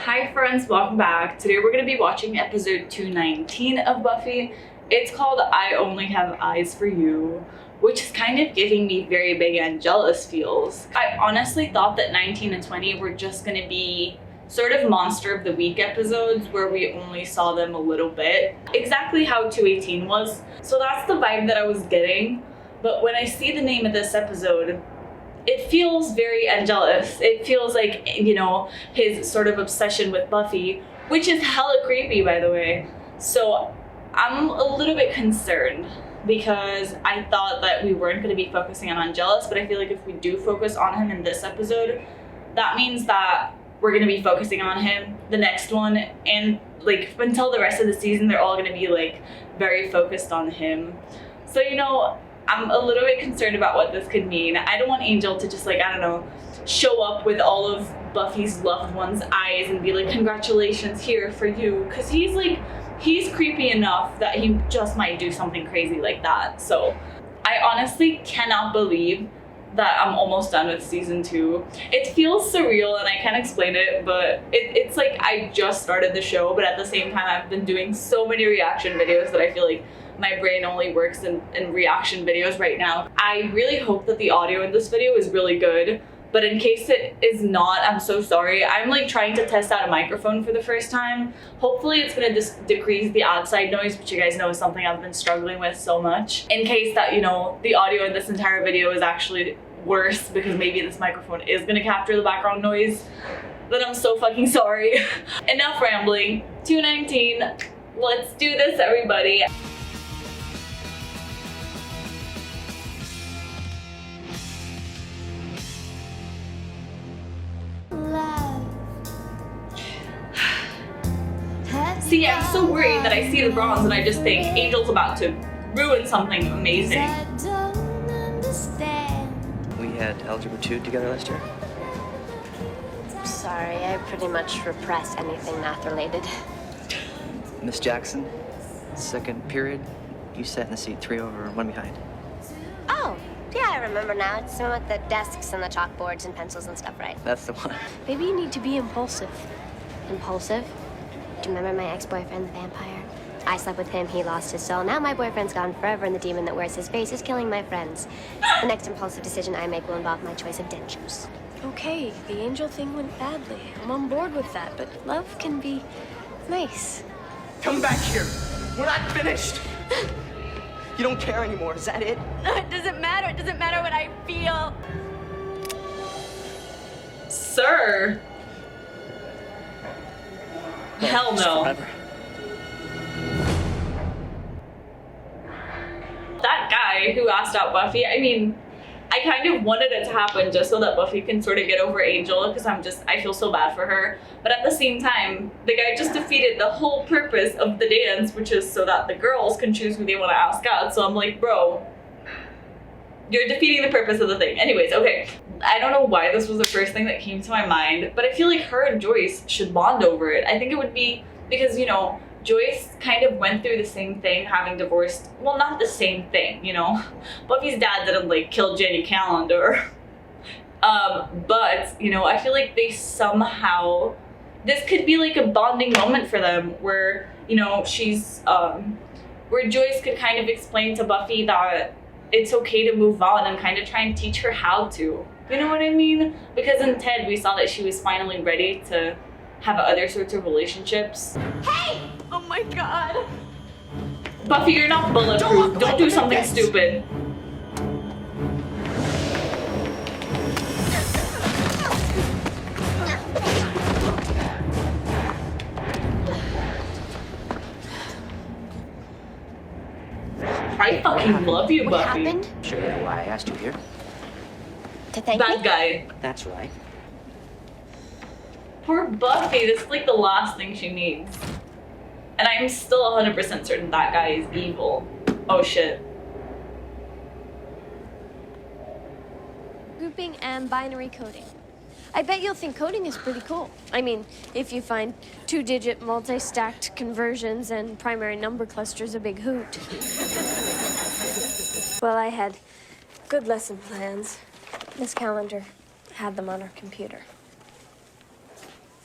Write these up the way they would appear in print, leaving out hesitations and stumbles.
Hi friends, welcome back. Today we're going to be watching episode 219 of Buffy. It's called I Only Have Eyes for You, which is kind of giving me very big and jealous feels. I honestly thought that 19 and 20 were just going to be sort of monster of the week episodes where we only saw them a little bit. Exactly how 218 was. So that's the vibe that I was getting. But when I see the name of this episode, it feels very angelous. It feels like, you know, his sort of obsession with Buffy, which is hella creepy, by the way. So I'm a little bit concerned because I thought that we weren't going to be focusing on Angelus, but I feel like if we do focus on him in this episode, that means that we're going to be focusing on him the next one, and like until the rest of the season, they're all going to be like very focused on him. So, you know, I'm a little bit concerned about what this could mean. I don't want Angel to just like, I don't know, show up with all of Buffy's loved ones' eyes and be like, congratulations, here for you. Because he's creepy enough that he just might do something crazy like that. So I honestly cannot believe that I'm almost done with season 2. It feels surreal and I can't explain it, but it's like I just started the show, but at the same time I've been doing so many reaction videos that I feel like my brain only works in reaction videos right now. I really hope that the audio in this video is really good, but in case it is not, I'm so sorry. I'm like trying to test out a microphone for the first time. Hopefully it's gonna decrease the outside noise, which you guys know is something I've been struggling with so much. In case that, you know, the audio in this entire video is actually worse because maybe this microphone is gonna capture the background noise, then I'm so fucking sorry. Enough rambling. 219, let's do this, everybody. See, I'm so worried that I see the bronze and I just think Angel's about to ruin something amazing. We had Algebra 2 together last year. Sorry, I pretty much repress anything math-related. Miss Jackson, second period, you sat in the seat 3 over, 1 behind. Oh, yeah, I remember now. It's the one with the desks and the chalkboards and pencils and stuff, right? That's the one. Maybe you need to be impulsive. Impulsive? Do you remember my ex-boyfriend, the vampire? I slept with him, he lost his soul. Now my boyfriend's gone forever and the demon that wears his face is killing my friends. The next impulsive decision I make will involve my choice of dentures. Okay, the angel thing went badly. I'm on board with that, but love can be nice. Come back here. We're not finished. You don't care anymore, is that it? No, it doesn't matter. It doesn't matter what I feel. Sir. Hell no. Forever. That guy who asked out Buffy, I mean, I kind of wanted it to happen just so that Buffy can sort of get over Angel, because I feel so bad for her. But at the same time, the guy just defeated the whole purpose of the dance, which is so that the girls can choose who they want to ask out. So I'm like, bro, you're defeating the purpose of the thing. Anyways, okay. I don't know why this was the first thing that came to my mind, but I feel like her and Joyce should bond over it. I think it would be because, you know, Joyce kind of went through the same thing having divorced, well, not the same thing, you know. Buffy's dad didn't like kill Jenny Calendar. But, you know, I feel like they somehow, this could be like a bonding moment for them where, you know, where Joyce could kind of explain to Buffy that it's okay to move on and kind of try and teach her how to. You know what I mean? Because in Ted, we saw that she was finally ready to have other sorts of relationships. Hey! Oh my god. Buffy, you're not bulletproof. Don't do something stupid. I fucking love you, What Buffy. happened? Sure you know why I asked you here. To thank That me? guy. That's right. Poor Buffy, this is like the last thing she needs. And I'm still 100% certain that guy is evil. Oh shit. Grouping and binary coding. I bet you'll think coding is pretty cool. I mean, if you find 2-digit multi-stacked conversions and primary number clusters a big hoot. Well, I had good lesson plans. Miss Calendar had them on her computer.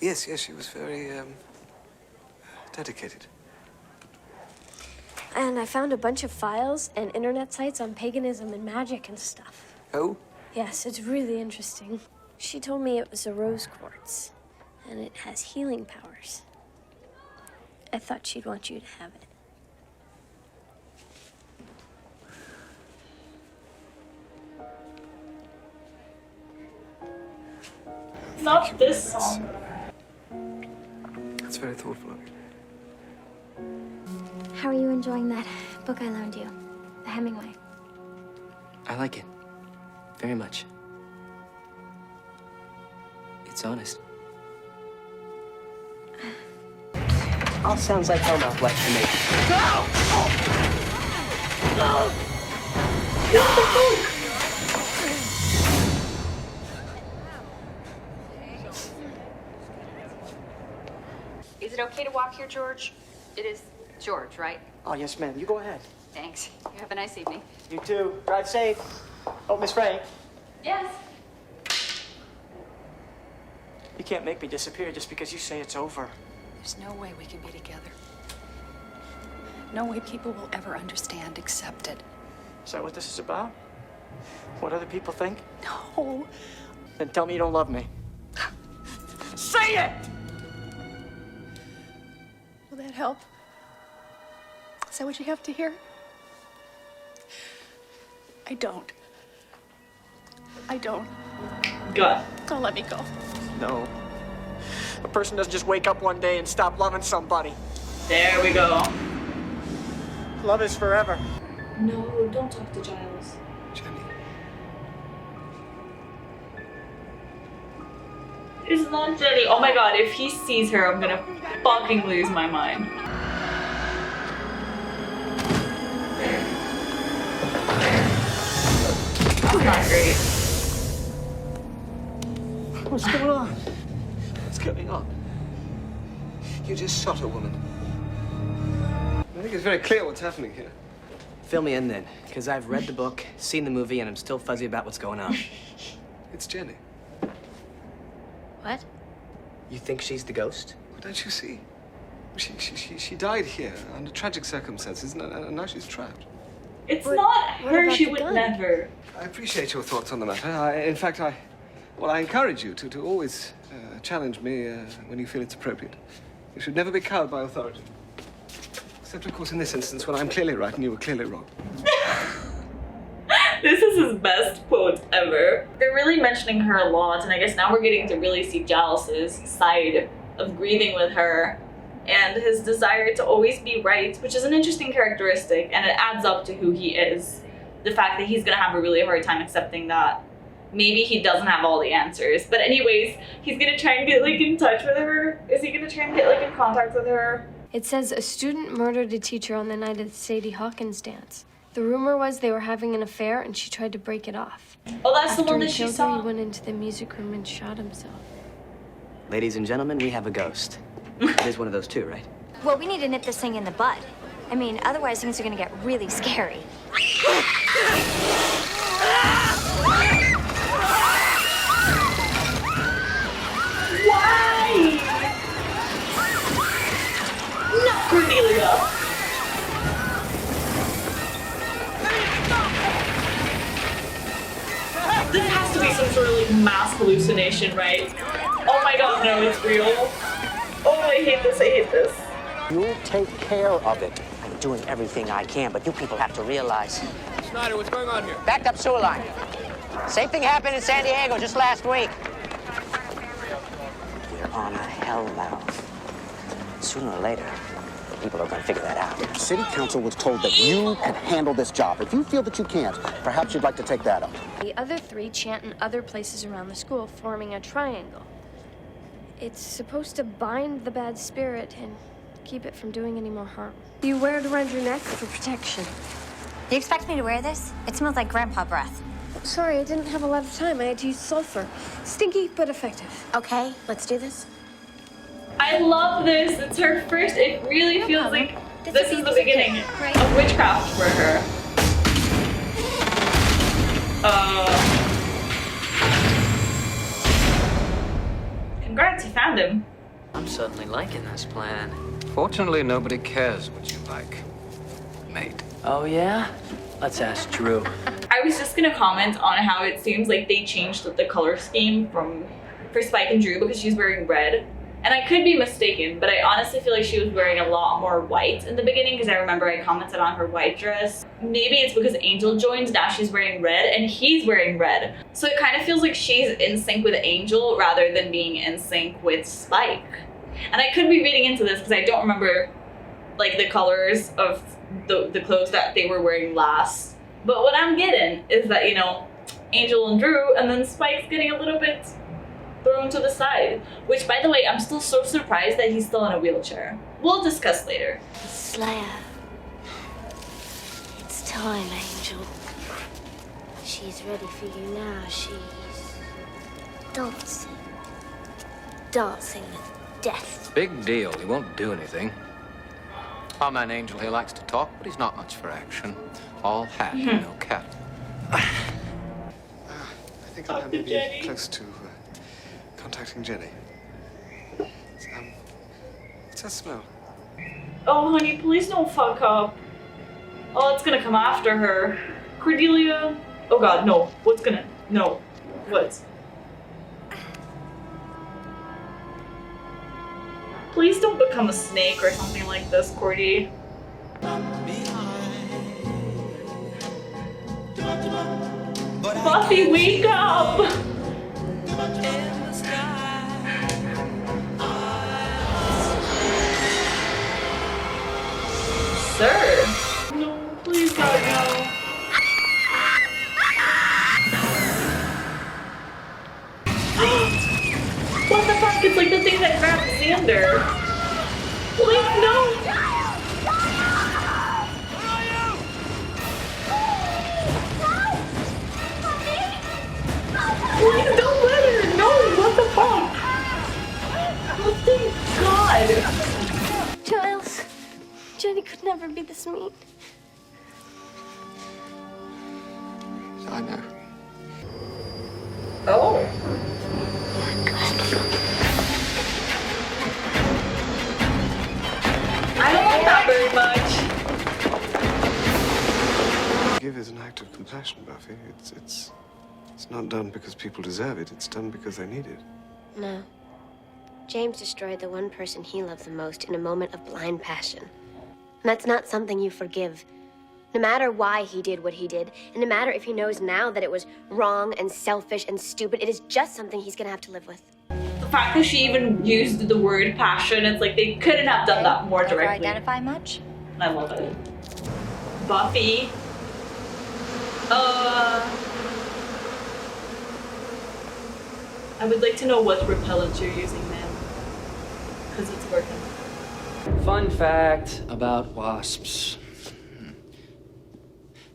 Yes, yes, she was very, dedicated. And I found a bunch of files and internet sites on paganism and magic and stuff. Oh? Yes, it's really interesting. She told me it was a rose quartz, and it has healing powers. I thought she'd want you to have it. Not this song. That's very thoughtful of you. How are you enjoying that book I loaned you? The Hemingway. I like it. Very much. It's honest. All sounds like Hellmouth likes to make. Is it okay to walk here, George? It is George, right? Oh, yes, ma'am. You go ahead. Thanks. You have a nice evening. You too. Drive safe. Oh, Miss Frank. Yes. You can't make me disappear just because you say it's over. There's no way we can be together. No way people will ever understand, accept it. Is that what this is about? What other people think? No. Then tell me you don't love me. Say it! Will that help? Is that what you have to hear? I don't. I don't. God. Don't let me go. No. A person doesn't just wake up one day and stop loving somebody. There we go. Love is forever. No, don't talk to Giles. Jenny. It's not Jenny. Oh my god, if he sees her, I'm gonna fucking lose my mind. That's not great. What's going on? What's going on? You just shot a woman. I think it's very clear what's happening here. Fill me in then, because I've read the book, seen the movie, and I'm still fuzzy about what's going on. It's Jenny. What? You think she's the ghost? Well, don't you see? She died here under tragic circumstances, and now she's trapped. It's What- not what her, about she the would gun? never. I appreciate your thoughts on the matter. In fact, I encourage you to always challenge me when you feel it's appropriate. You should never be cowed by authority. Except, of course, in this instance, when I'm clearly right and you were clearly wrong. This is his best quote ever. They're really mentioning her a lot, and I guess now we're getting to really see Giles' side of grieving with her and his desire to always be right, which is an interesting characteristic, and it adds up to who he is. The fact that he's gonna have a really hard time accepting that maybe he doesn't have all the answers. But anyways, he's gonna try and get like in touch with her. Is he gonna try and get like in contact with her? It says a student murdered a teacher on the night of the Sadie Hawkins dance. The rumor was they were having an affair and she tried to break it off. Oh, that's After the one he that she killed her, saw. he went into the music room and shot himself. Ladies and gentlemen, we have a ghost. It is one of those two, right? Well, we need to nip this thing in the bud. I mean, otherwise things are gonna get really scary. Why? Not Cornelia. This has to be some sort of like mass hallucination, right? Oh my god, no, it's real. Oh, I hate this, I hate this. You'll take care of it. I'm doing everything I can, but you people have to realize. Snyder, what's going on here? Backed up sewer line. Same thing happened in San Diego just last week. We're on a hell mouth. Sooner or later, people are going to figure that out. City Council was told that you can handle this job. If you feel that you can't, perhaps you'd like to take that up. The other three chant in other places around the school, forming a triangle. It's supposed to bind the bad spirit and keep it from doing any more harm. You wear it around your neck for protection. Do you expect me to wear this? It smells like grandpa breath. Sorry, I didn't have a lot of time. I had to use sulfur. Stinky, but effective. Okay, let's do this. I love this. It's her first. It really feels problem. like This this would is be the the beginning kid, right? of witchcraft for her. Congrats, you found him. I'm suddenly liking this plan. Fortunately, nobody cares what you like, mate. Oh, yeah? Let's ask Drew. I was just gonna comment on how it seems like they changed the color scheme for Spike and Drew because she's wearing red. And I could be mistaken, but I honestly feel like she was wearing a lot more white in the beginning because I remember I commented on her white dress. Maybe it's because Angel joined, now she's wearing red and he's wearing red. So it kind of feels like she's in sync with Angel rather than being in sync with Spike. And I could be reading into this because I don't remember like the colors of the clothes that they were wearing last. But what I'm getting is that, you know, Angel and Drew, and then Spike's getting a little bit thrown to the side. Which, by the way, I'm still so surprised that he's still in a wheelchair. We'll discuss later. Slayer. It's time, Angel. She's ready for you now. She's dancing. Dancing with death. Big deal. He won't do anything. Our man Angel here likes to talk, but he's not much for action. All hat, no cap. I think I may be close to contacting Jenny. What's that smell? Oh, honey, please don't fuck up. Oh, it's gonna come after her. Cordelia. Oh god, no. What's gonna... No. What? Please don't become a snake or something like this, Cordy. Buffy, wake up! Sir? No, please God, no. What the fuck? It's like the thing that grabbed Xander. Please, no! Please don't let her! No! What the fuck? Oh, thank God! Giles, Jenny could never be this mean. I know. Oh. I don't like that very much. Give is an act of compassion, Buffy. It's not done because people deserve it. It's done because they need it. No. James destroyed the one person he loved the most in a moment of blind passion. And that's not something you forgive. No matter why he did what he did, and no matter if he knows now that it was wrong and selfish and stupid, it is just something he's gonna have to live with. The fact that she even used the word passion, it's like they couldn't have done that more Never directly. identify much? I love it. Buffy. I would like to know what repellent you're using, ma'am. Because it's working. Fun fact about wasps.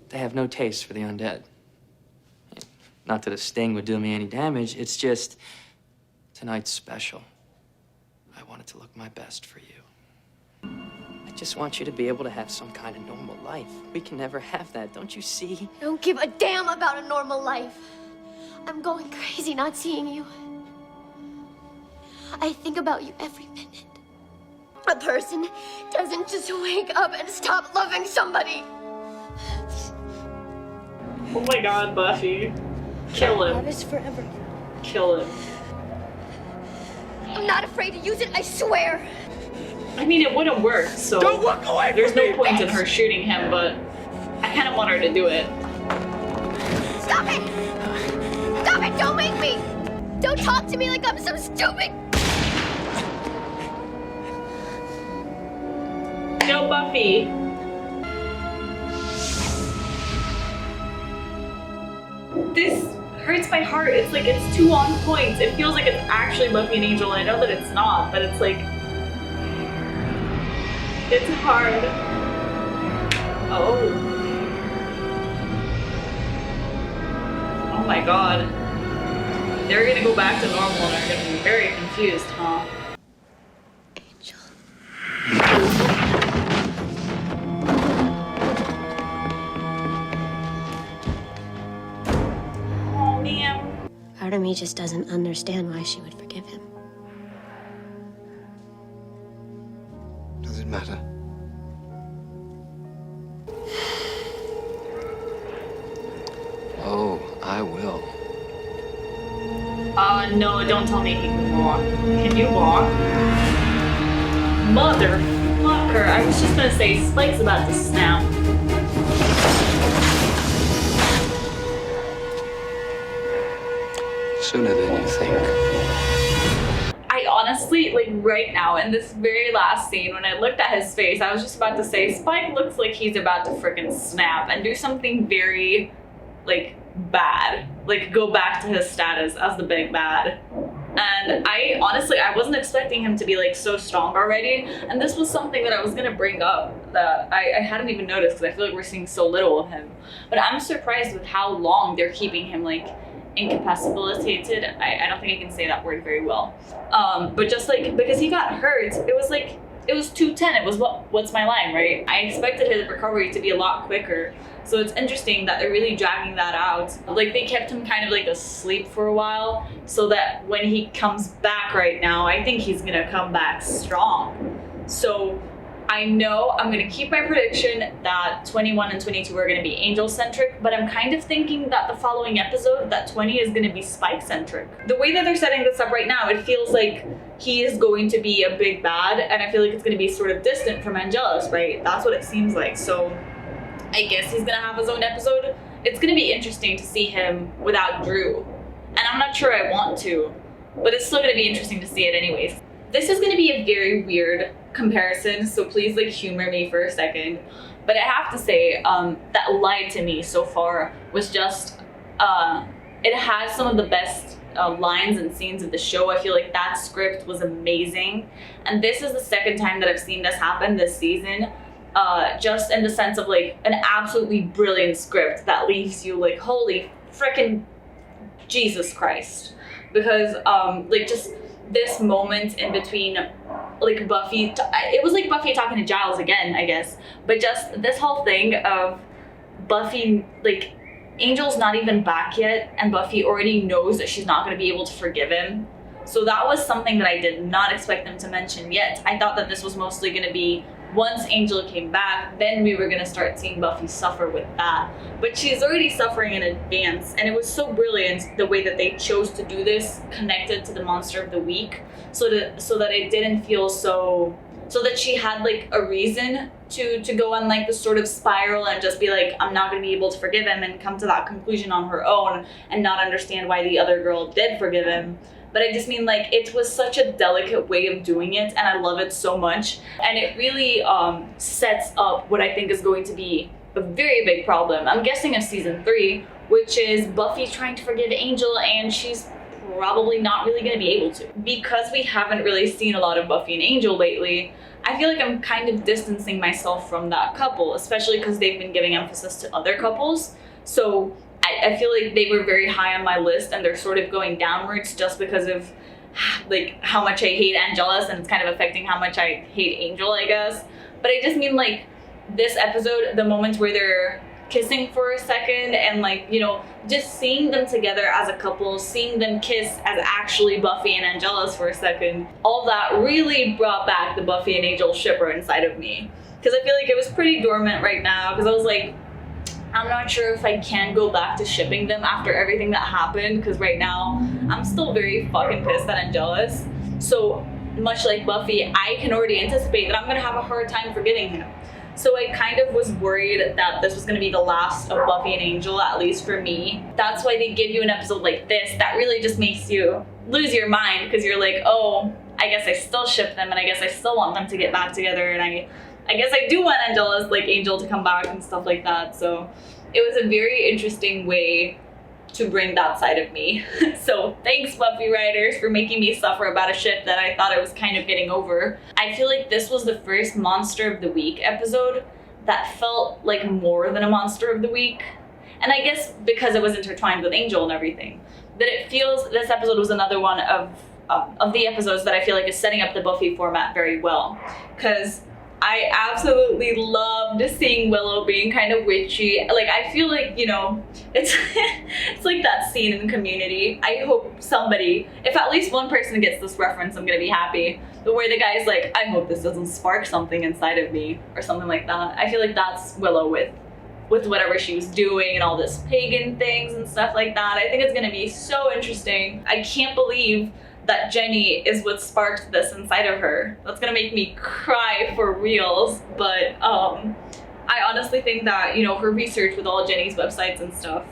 They have no taste for the undead. Not that a sting would do me any damage, it's just tonight's special. I wanted to look my best for you. I just want you to be able to have some kind of normal life. We can never have that, don't you see? I don't give a damn about a normal life. I'm going crazy not seeing you. I think about you every minute. A person doesn't just wake up and stop loving somebody. Oh my god, Buffy. Kill him. Love is forever. Kill him. I'm not afraid to use it, I swear. I mean, it wouldn't work, so Don't walk away there's from no me, point in bitch! her shooting him, but I kind of want her to do it. Stop it! Stop it! Don't make me! Don't talk to me like I'm some stupid... No, Buffy. This hurts my heart. It's like it's too on point. It feels like it's actually Buffy and Angel. I know that it's not, but it's like... It's hard. Oh. Oh my god. They're gonna go back to normal and they're gonna be very confused, huh? Part of me just doesn't understand why she would forgive him. matter. Oh, I will. No, don't tell me he can walk. Can you walk? Motherfucker, I was just gonna say Spike's about to snap. Sooner than you think. I honestly, like right now in this very last scene, when I looked at his face, I was just about to say, Spike looks like he's about to freaking snap and do something very, like, bad. Like, go back to his status as the big bad. And I honestly, I wasn't expecting him to be like so strong already. And this was something that I was gonna bring up that I hadn't even noticed because I feel like we're seeing so little of him. But I'm surprised with how long they're keeping him like incapacitated. I don't think I can say that word very well. But just like, because he got hurt, it was like, it was 2:10. It was what's my line, right? I expected his recovery to be a lot quicker. So it's interesting that they're really dragging that out. Like they kept him kind of like asleep for a while so that when he comes back right now, I think he's gonna come back strong. So I know I'm gonna keep my prediction that 21 and 22 are gonna be Angel-centric, but I'm kind of thinking that the following episode, that 20 is gonna be Spike-centric. The way that they're setting this up right now, it feels like he is going to be a big bad, and I feel like it's gonna be sort of distant from Angelus, right? That's what it seems like. So I guess he's gonna have his own episode. It's gonna be interesting to see him without Drew. And I'm not sure I want to, but it's still gonna be interesting to see it anyways. This is gonna be a very weird comparison, so please like humor me for a second. But I have to say, that Lied to Me so far was just, it has some of the best lines and scenes of the show. I feel like that script was amazing. And this is the second time that I've seen this happen this season. Just in the sense of like an absolutely brilliant script that leaves you like, holy frickin' Jesus Christ. Because like just this moment in between like Buffy, it was like Buffy talking to Giles again, I guess. But just this whole thing of Buffy, like Angel's not even back yet and Buffy already knows that she's not going to be able to forgive him. So that was something that I did not expect them to mention yet. I thought that this was mostly going to be once Angel came back, then we were going to start seeing Buffy suffer with that. But she's already suffering in advance, and it was so brilliant the way that they chose to do this, connected to the monster of the week, so that it didn't feel so that she had like a reason to go on like this sort of spiral and just be like, I'm not going to be able to forgive him, and come to that conclusion on her own and not understand why the other girl did forgive him. But I just mean like it was such a delicate way of doing it, and I love it so much. And it really sets up what I think is going to be a very big problem, I'm guessing, of season 3, which is Buffy trying to forgive Angel, and she's probably not really going to be able to. Because we haven't really seen a lot of Buffy and Angel lately, I feel like I'm kind of distancing myself from that couple, especially because they've been giving emphasis to other couples. So I feel like they were very high on my list, and they're sort of going downwards just because of like how much I hate Angelus, and it's kind of affecting how much I hate Angel, I guess. But I just mean like this episode, the moments where they're kissing for a second, and like, you know, just seeing them together as a couple, seeing them kiss as actually Buffy and Angelus for a second, all that really brought back the Buffy and Angel shipper inside of me. Because I feel like it was pretty dormant right now, because I was like, I'm not sure if I can go back to shipping them after everything that happened, because right now I'm still very fucking pissed at Angelus. So much like Buffy, I can already anticipate that I'm gonna have a hard time forgetting him. So I kind of was worried that this was gonna be the last of Buffy and Angel, at least for me. That's why they give you an episode like this that really just makes you lose your mind, because you're like, oh, I guess I still ship them, and I guess I still want them to get back together, and I guess I do want Angelus, like Angel, to come back and stuff like that. So it was a very interesting way to bring that side of me. So thanks, Buffy writers, for making me suffer about a ship that I thought I was kind of getting over. I feel like this was the first Monster of the Week episode that felt like more than a Monster of the Week. And I guess because it was intertwined with Angel and everything, that it feels this episode was another one of the episodes that I feel like is setting up the Buffy format very well. Because I absolutely loved seeing Willow being kind of witchy. Like, I feel like, you know, it's it's like that scene in Community. I hope somebody, if at least one person gets this reference, I'm gonna be happy. where the guy's like, I hope this doesn't spark something inside of me or something like that. I feel like that's Willow with whatever she was doing and all this pagan things and stuff like that. I think it's gonna be so interesting. I can't believe that Jenny is what sparked this inside of her. That's gonna make me cry for reals. But I honestly think that, you know, her research with all Jenny's websites and stuff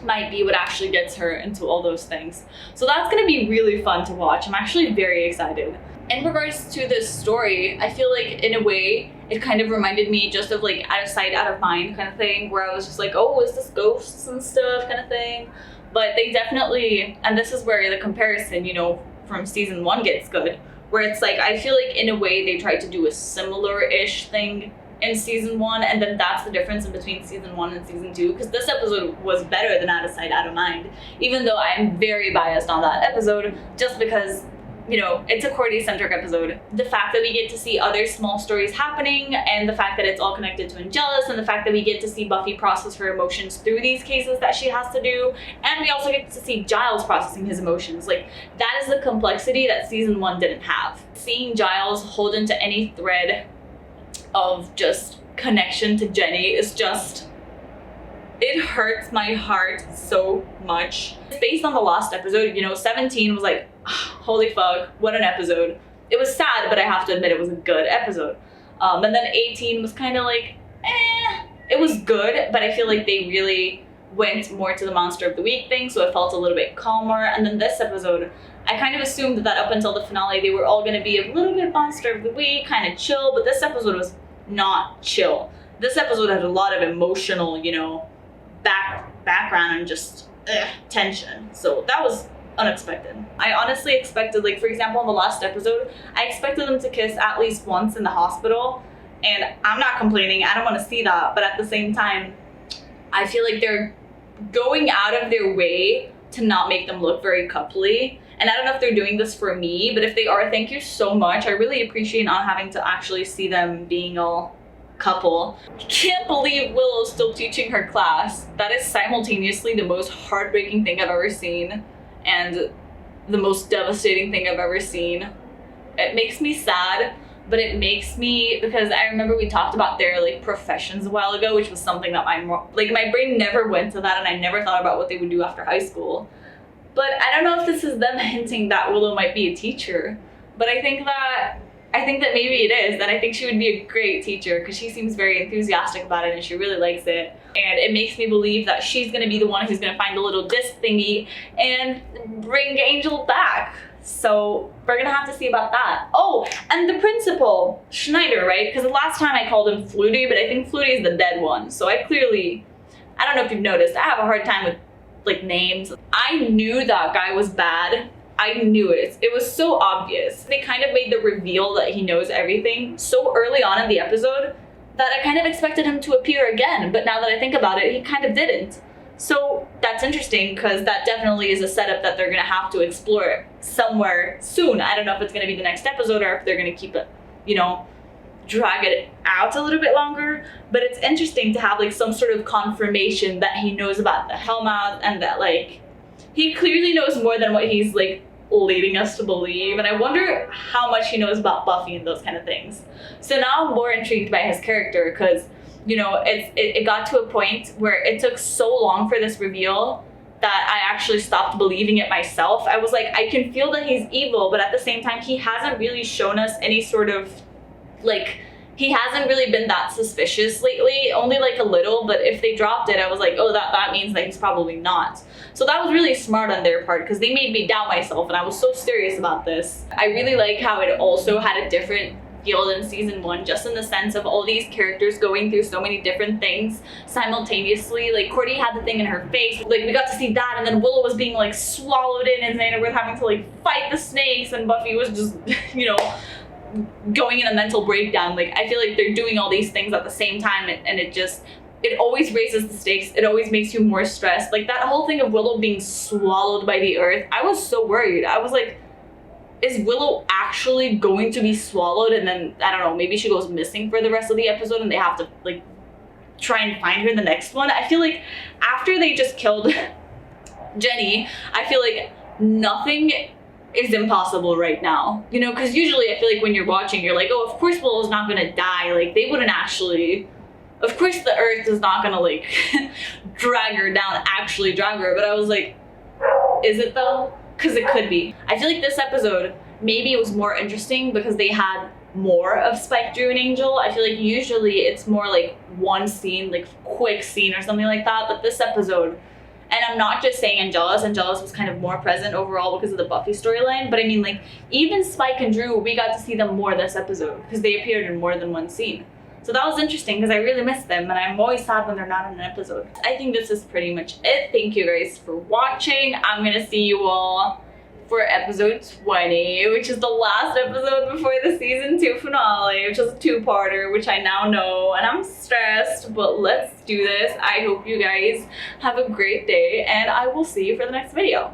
might be what actually gets her into all those things. So that's gonna be really fun to watch. I'm actually very excited. In regards to this story, I feel like in a way it kind of reminded me just of like out of sight, out of mind kind of thing, where I was just like, oh, is this ghosts and stuff kind of thing? But they definitely, and this is where the comparison, you know, from season 1 gets good, where it's like, I feel like in a way they tried to do a similar-ish thing in season 1, and then that's the difference in between season 1 and season 2, because this episode was better than Out of Sight, Out of Mind, even though I'm very biased on that episode, just because, you know, it's a Cordy-centric episode. The fact that we get to see other small stories happening, and the fact that it's all connected to Angelus, and the fact that we get to see Buffy process her emotions through these cases that she has to do, and we also get to see Giles processing his emotions. Like, that is the complexity that season 1 didn't have. Seeing Giles hold into any thread of just connection to Jenny is just, it hurts my heart so much. Based on the last episode, you know, 17 was like, holy fuck, what an episode. It was sad, but I have to admit it was a good episode. And then 18 was kind of like, it was good, but I feel like they really went more to the Monster of the Week thing, so it felt a little bit calmer. And then this episode, I kind of assumed that up until the finale, they were all going to be a little bit Monster of the Week, kind of chill, but this episode was not chill. This episode had a lot of emotional, you know, background and just tension. So that was unexpected. I honestly expected, like, for example, in the last episode, I expected them to kiss at least once in the hospital, and I'm not complaining, I don't want to see that, but at the same time, I feel like they're going out of their way to not make them look very coupley. And I don't know if they're doing this for me, but if they are, thank you so much. I really appreciate not having to actually see them being all couple. I can't believe Willow's still teaching her class. That is simultaneously the most heartbreaking thing I've ever seen and the most devastating thing I've ever seen. It makes me sad, but it makes me, because I remember we talked about their like professions a while ago, which was something that my brain never went to that, and I never thought about what they would do after high school. But I don't know if this is them hinting that Willow might be a teacher, but I think that maybe it is, and I think she would be a great teacher because she seems very enthusiastic about it and she really likes it. And it makes me believe that she's gonna be the one who's gonna find the little disc thingy and bring Angel back. So we're gonna have to see about that. Oh, and the principal, Schneider, right? Because the last time I called him Flutie, but I think Flutie is the dead one. So I don't know if you've noticed, I have a hard time with like names. I knew that guy was bad. I knew it. It was so obvious. They kind of made the reveal that he knows everything so early on in the episode that I kind of expected him to appear again, but now that I think about it, he kind of didn't. So that's interesting because that definitely is a setup that they're gonna have to explore somewhere soon. I don't know if it's gonna be the next episode or if they're gonna keep it, you know, drag it out a little bit longer, but it's interesting to have like some sort of confirmation that he knows about the Hellmouth and that like he clearly knows more than what he's like leading us to believe, and I wonder how much he knows about Buffy and those kind of things. So now I'm more intrigued by his character because, you know, it got to a point where it took so long for this reveal that I actually stopped believing it myself. I was like, I can feel that he's evil, but at the same time he hasn't really shown us any sort of like, he hasn't really been that suspicious lately, only like a little, but if they dropped it, I was like, oh, that means that he's probably not. So that was really smart on their part because they made me doubt myself, and I was so serious about this. I really like how it also had a different feel than season 1, just in the sense of all these characters going through so many different things simultaneously. Like Cordy had the thing in her face, like we got to see that, and then Willow was being like swallowed in and Xander was having to like fight the snakes, and Buffy was just, you know, going in a mental breakdown. Like I feel like they're doing all these things at the same time, and it always raises the stakes. It always makes you more stressed. Like that whole thing of Willow being swallowed by the earth, I was so worried. I was like, is Willow actually going to be swallowed? And then I don't know, maybe she goes missing for the rest of the episode and they have to like try and find her in the next one. I feel like after they just killed Jenny, I feel like nothing is impossible right now. You know, because usually I feel like when you're watching, you're like, oh, of course Willow's not gonna die. Like, they wouldn't actually, of course the earth is not gonna like drag her down, actually drag her. But I was like, is it though? Because it could be. I feel like this episode, maybe it was more interesting because they had more of Spike, Drew, and Angel. I feel like usually it's more like one scene, like quick scene or something like that. But this episode, and I'm not just saying Angelus was kind of more present overall because of the Buffy storyline, but I mean like even Spike and Drew, we got to see them more this episode because they appeared in more than one scene. So that was interesting because I really miss them, and I'm always sad when they're not in an episode. I think this is pretty much it. Thank you guys for watching. I'm gonna see you all for episode 20, which is the last episode before the season 2 finale, which is a 2-parter, which I now know, and I'm stressed, but let's do this. I hope you guys have a great day, and I will see you for the next video.